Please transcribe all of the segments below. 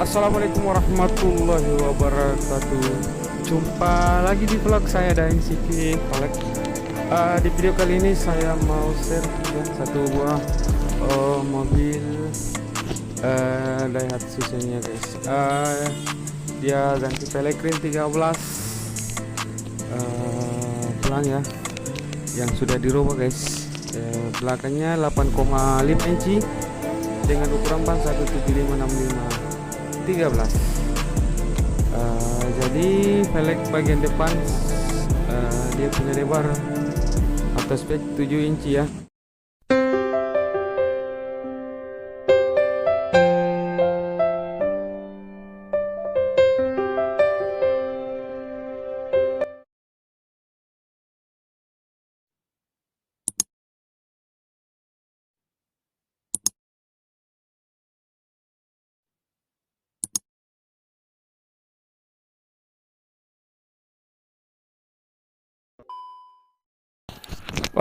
Assalamualaikum warahmatullahi wabarakatuh. Jumpa lagi di vlog saya dan CV Kolek. Di video kali ini saya mau share ya, satu buah mobil Daihatsu Xenia guys. Dia ganti Pellegrin 13 pelan ya, yang sudah dirubah guys. Belakangnya 8,5 inci dengan ukuran ban 17565 13. Jadi velg bagian depan dia punya lebar atau spek 7 inci ya.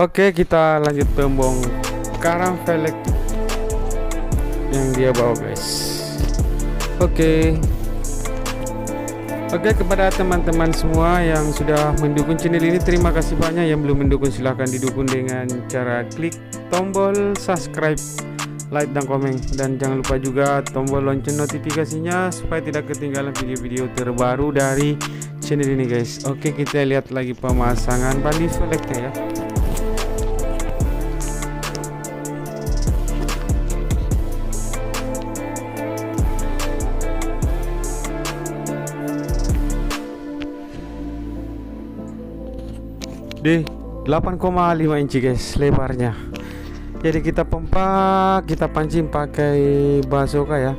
Oke, kita lanjut pembongkaran velg yang dia bawa guys. Oke, kepada teman-teman semua yang sudah mendukung channel ini, terima kasih banyak. Yang belum mendukung silahkan didukung dengan cara klik tombol subscribe, like dan komen, dan jangan lupa juga tombol lonceng notifikasinya supaya tidak ketinggalan video-video terbaru dari channel ini guys. Oke, kita lihat lagi pemasangan bali velgnya ya. Di 8,5 inci guys lebarnya. Jadi kita pompa, kita pancing pakai bazoka ya.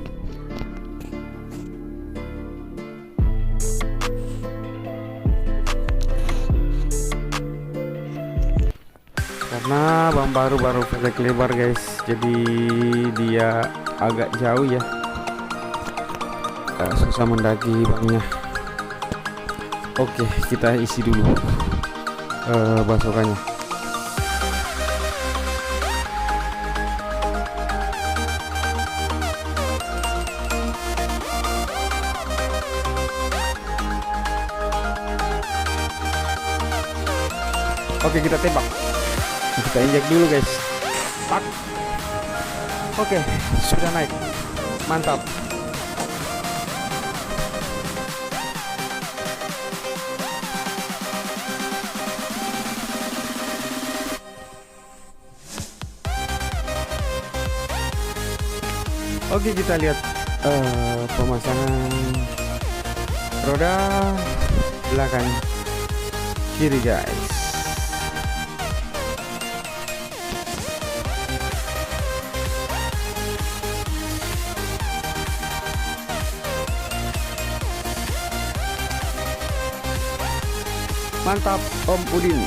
Karena bang baru velg lebar guys, jadi dia agak jauh ya, susah mendaki bangnya. Oke, kita isi dulu basokannya. Oke, kita tembak, kita injek dulu guys. Pak. Oke, sudah naik, mantap. Oke, kita lihat pemasangan roda belakang kiri guys. Mantap Om Udin.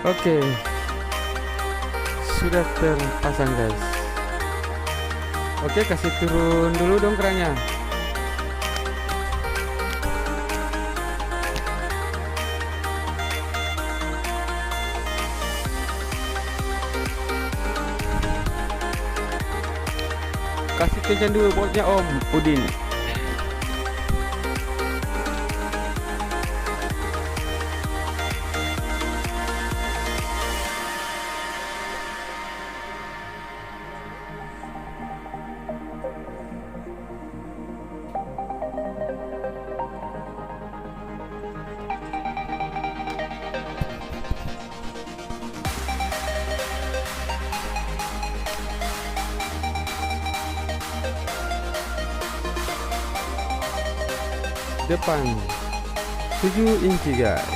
Oke, sudah terpasang guys. Oke, kasih turun dulu dong kerannya. Kasih kencang dulu boltnya Om Udin. Depan 7 inci guys.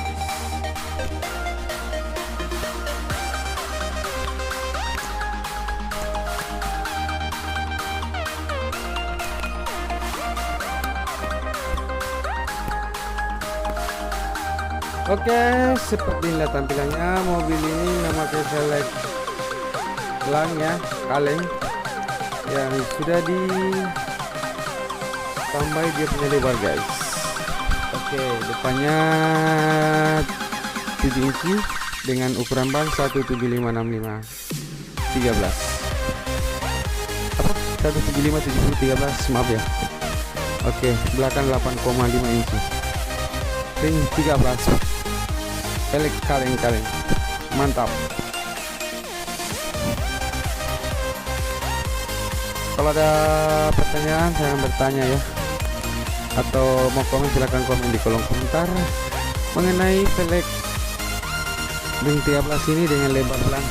Oke, seperti inilah tampilannya mobil ini, memakai velg lang ya, kaleng yang sudah ditambah dia punya lebar guys. Oke, depannya 7 inci dengan ukuran ban 17565 13 apa 175 70 13, maaf ya. Oke, belakang 8,5 inci, ring 13, velg kaleng mantap. Kalau ada pertanyaan jangan bertanya ya, atau mau komen silahkan komen di kolom komentar mengenai velg ring 13 ini dengan lebar lang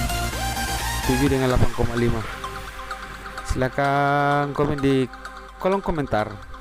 7 dengan 8,5. Silahkan komen di kolom komentar.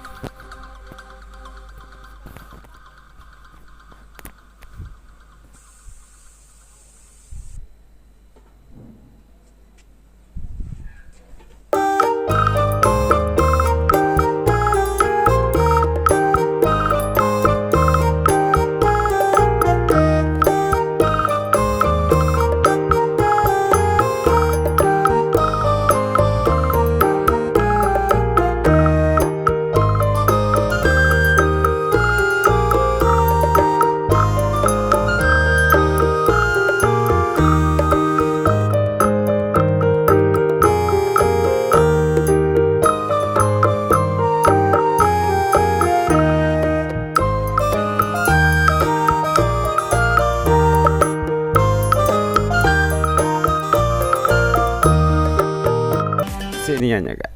Siniannya kak.